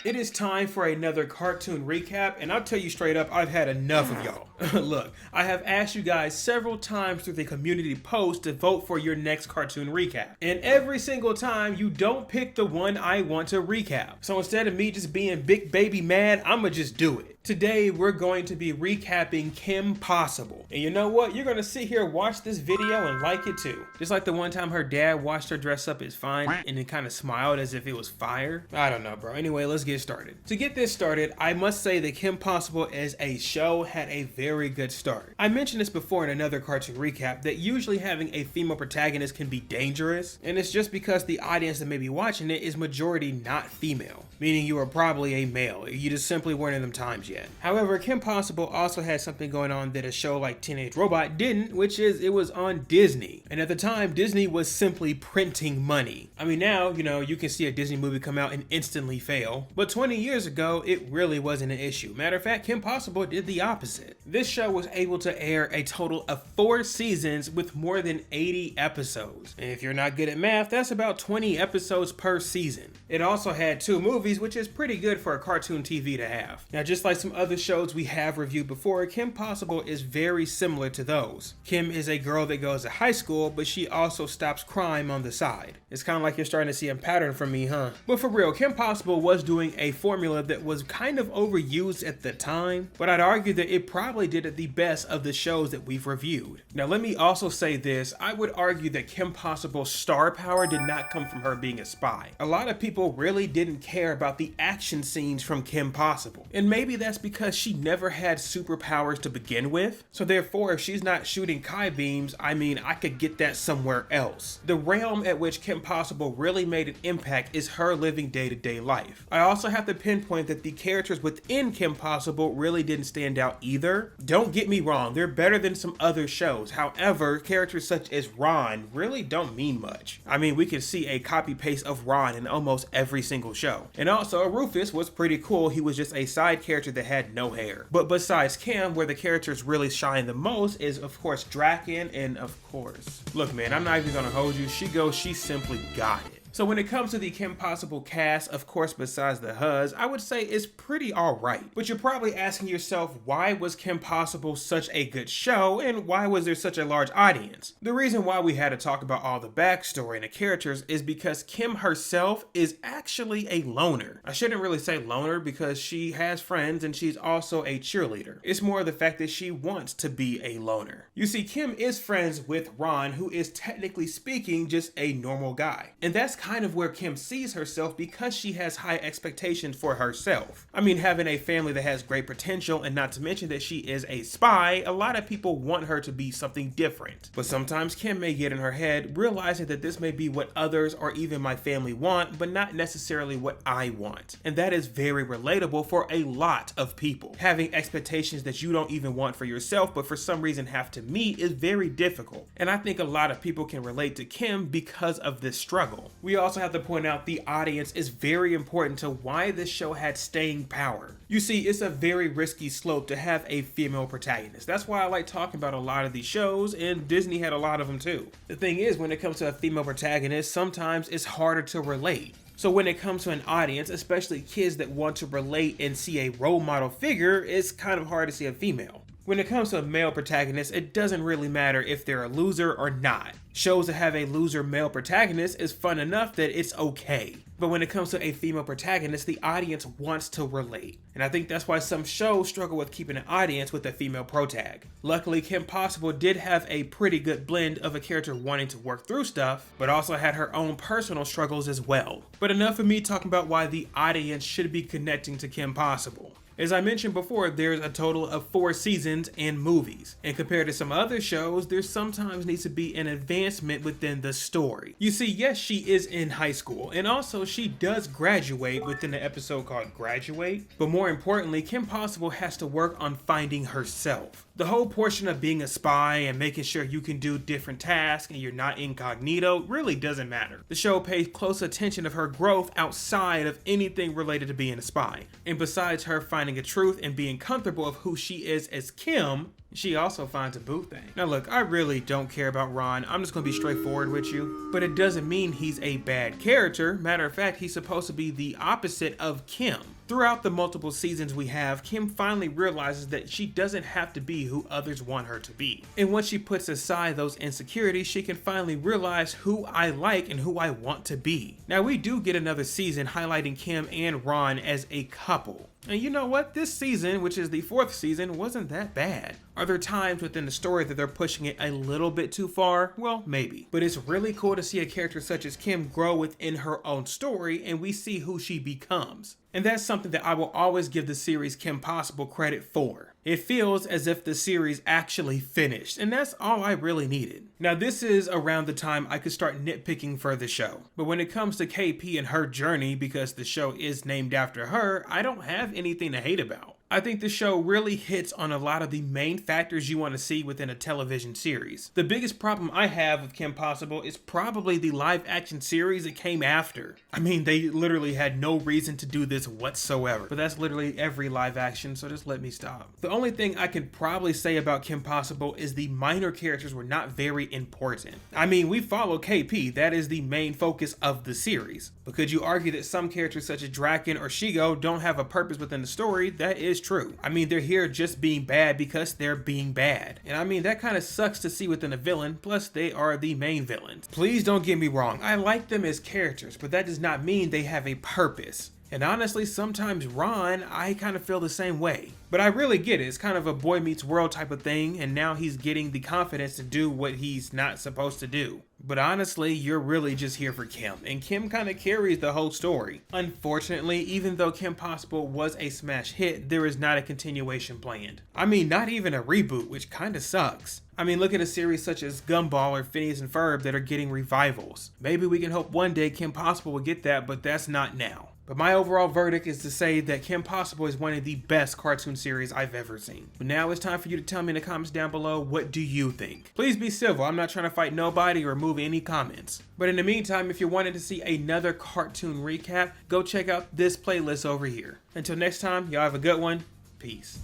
It is time for another cartoon recap, and I'll tell you straight up, I've had enough of y'all. Look, I have asked you guys several times through the community post to vote for your next cartoon recap. And every single time, you don't pick the one I want to recap. So instead of me just being big baby mad, I'ma just do it. Today, we're going to be recapping Kim Possible. And you know what? You're gonna sit here, watch this video, and like it too. Just like the one time her dad watched her dress up as Fine, and then kind of smiled as if it was fire. I don't know, bro. Anyway, let's get started. To get this started, I must say that Kim Possible as a show had a very good start. I mentioned this before in another cartoon recap, that usually having a female protagonist can be dangerous, and it's just because the audience that may be watching it is majority not female, meaning you are probably a male. You just simply weren't in them times yet. However, Kim Possible also had something going on that a show like Teenage Robot didn't, which is it was on Disney. And at the time, Disney was simply printing money. I mean, now, you can see a Disney movie come out and instantly fail, but 20 years ago, it really wasn't an issue. Matter of fact, Kim Possible did the opposite. This show was able to air a total of 4 seasons with more than 80 episodes. And if you're not good at math, that's about 20 episodes per season. It also had 2 movies, which is pretty good for a cartoon TV to have. Now, just like some other shows we have reviewed before, Kim Possible is very similar to those. Kim is a girl that goes to high school, but she also stops crime on the side. It's kind of like you're starting to see a pattern from me, huh? But for real, Kim Possible was doing a formula that was kind of overused at the time, but I'd argue that it probably did it the best of the shows that we've reviewed. Now, let me also say this. I would argue that Kim Possible's star power did not come from her being a spy. A lot of people really didn't care about the action scenes from Kim Possible, and maybe that's because she never had superpowers to begin with. So therefore, if she's not shooting Kai beams, I could get that somewhere else. The realm at which Kim Possible really made an impact is her living day-to-day life. I also have to pinpoint that the characters within Kim Possible really didn't stand out either. Don't get me wrong, they're better than some other shows. However, characters such as Ron really don't mean much. We can see a copy-paste of Ron in almost every single show. And also, Rufus was pretty cool. He was just a side character that had no hair. But besides Kim, where the characters really shine the most is, of course, Draken, and of course, look man, I'm not even gonna hold you. She simply got it. So when it comes to the Kim Possible cast, of course, besides the Huz, I would say it's pretty alright. But you're probably asking yourself, why was Kim Possible such a good show, and why was there such a large audience? The reason why we had to talk about all the backstory and the characters is because Kim herself is actually a loner. I shouldn't really say loner because she has friends and she's also a cheerleader. It's more the fact that she wants to be a loner. You see, Kim is friends with Ron, who is technically speaking just a normal guy. And that's kind of where Kim sees herself because she has high expectations for herself. Having a family that has great potential, and not to mention that she is a spy, a lot of people want her to be something different. But sometimes Kim may get in her head, realizing that this may be what others or even my family want, but not necessarily what I want. And that is very relatable for a lot of people. Having expectations that you don't even want for yourself, but for some reason have to meet, is very difficult. And I think a lot of people can relate to Kim because of this struggle. We also have to point out the audience is very important to why this show had staying power. You see, it's a very risky slope to have a female protagonist. That's why I like talking about a lot of these shows, and Disney had a lot of them too. The thing is, when it comes to a female protagonist, sometimes it's harder to relate. So when it comes to an audience, especially kids that want to relate and see a role model figure, it's kind of hard to see a female. When it comes to a male protagonist, it doesn't really matter if they're a loser or not. Shows that have a loser male protagonist is fun enough that it's okay. But when it comes to a female protagonist, the audience wants to relate. And I think that's why some shows struggle with keeping an audience with a female protag. Luckily, Kim Possible did have a pretty good blend of a character wanting to work through stuff, but also had her own personal struggles as well. But enough of me talking about why the audience should be connecting to Kim Possible. As I mentioned before, there's a total of 4 seasons and movies. And compared to some other shows, there sometimes needs to be an advancement within the story. You see, yes, she is in high school, and also she does graduate within the episode called Graduate. But more importantly, Kim Possible has to work on finding herself. The whole portion of being a spy and making sure you can do different tasks and you're not incognito really doesn't matter. The show pays close attention of her growth outside of anything related to being a spy. And besides her finding a truth and being comfortable of who she is as Kim, she also finds a boo thing. Now look, I really don't care about Ron. I'm just gonna be straightforward with you. But it doesn't mean he's a bad character. Matter of fact, he's supposed to be the opposite of Kim. Throughout the multiple seasons we have, Kim finally realizes that she doesn't have to be who others want her to be. And once she puts aside those insecurities, she can finally realize who I like and who I want to be. Now we do get another season highlighting Kim and Ron as a couple. And you know what? This season, which is the 4th season, wasn't that bad. Are there times within the story that they're pushing it a little bit too far? Well, maybe. But it's really cool to see a character such as Kim grow within her own story, and we see who she becomes. And that's something that I will always give the series Kim Possible credit for. It feels as if the series actually finished, and that's all I really needed. Now this is around the time I could start nitpicking for the show. But when it comes to KP and her journey, because the show is named after her, I don't have anything to hate about. I think the show really hits on a lot of the main factors you want to see within a television series. The biggest problem I have with Kim Possible is probably the live action series it came after. I mean, they literally had no reason to do this whatsoever, but that's literally every live action, so just let me stop. The only thing I can probably say about Kim Possible is the minor characters were not very important. I mean, we follow KP, that is the main focus of the series. But could you argue that some characters such as Draken or Shigo don't have a purpose within the story? That is true. I mean, they're here just being bad because they're being bad. And I mean, that kind of sucks to see within a villain, plus they are the main villains. Please don't get me wrong, I like them as characters, but that does not mean they have a purpose. And honestly, sometimes Ron, I kind of feel the same way. But I really get it. It's kind of a boy meets world type of thing, and now he's getting the confidence to do what he's not supposed to do. But honestly, you're really just here for Kim, and Kim kind of carries the whole story. Unfortunately, even though Kim Possible was a smash hit, there is not a continuation planned. I mean, not even a reboot, which kind of sucks. I mean, look at a series such as Gumball or Phineas and Ferb that are getting revivals. Maybe we can hope one day Kim Possible will get that, but that's not now. But my overall verdict is to say that Kim Possible is one of the best cartoon series I've ever seen. But now it's time for you to tell me in the comments down below, what do you think? Please be civil, I'm not trying to fight nobody or remove any comments. But in the meantime, if you're wanting to see another cartoon recap, go check out this playlist over here. Until next time, y'all have a good one. Peace.